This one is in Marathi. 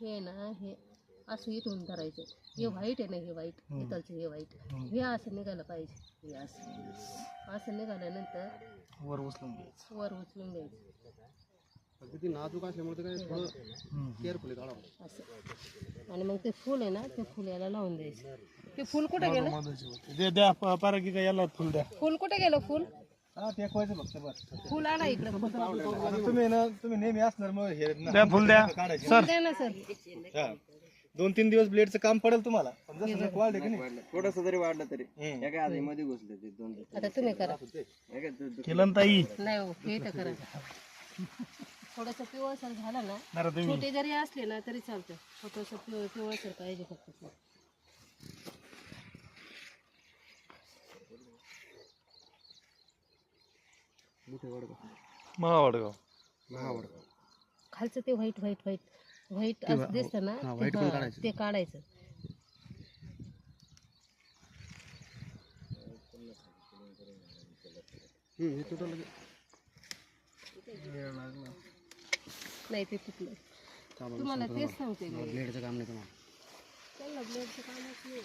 हे ना हे असं इथून धरायचं. हे व्हाईट आहे ना, हे व्हाईट इथलचं हे व्हाईट हे असं निघायला पाहिजे. हे असं निघाल्यानंतर वर उचलून घ्यायचं. वर उचलून द्यायचं किती नाजूक असल्यामुळे काय थोडं केअरफुली काढावं असं. आणि मग ते फुल आहे ना, ते फुल याला लावून द्यायचं. ते फुल कुठे गेलं? दे द्या पारगी का याला फुल द्या. फुल कुठे गेलं? फुल हा ते कोयचं फक्त बस. फुल आणा इकडे. तुम्ही ना तुम्ही नेहमी असणार मग हे द्या फुल द्या सर द्या ना सर. 2-3 दिवस ब्लेडचं काम पडेल तुम्हाला. पण जसं वाढलं की नाही थोडस जरी वाढलं तरी काय आधी मध्ये घुसले ते 2 आता तुम्ही करा. केलं ना ताई. नाही हो, हे तर करा. थोडंसं पिवळसर झालं ना, जरा तुम्ही छोटे जरी असले ना तरी चालतं. छोटंसं पिवळसर पाहिजे फक्त. महावडगाव खालचं ते व्हाईट व्हाईट व्हाईट व्हाईट असं दिसतं ना, ते काढायचं. नाही ते तुटलं. तुम्हाला तेच सांगते मी. ब्लेडचं काम नाही तुम्हाला. ब्लेडचं कामच नाही.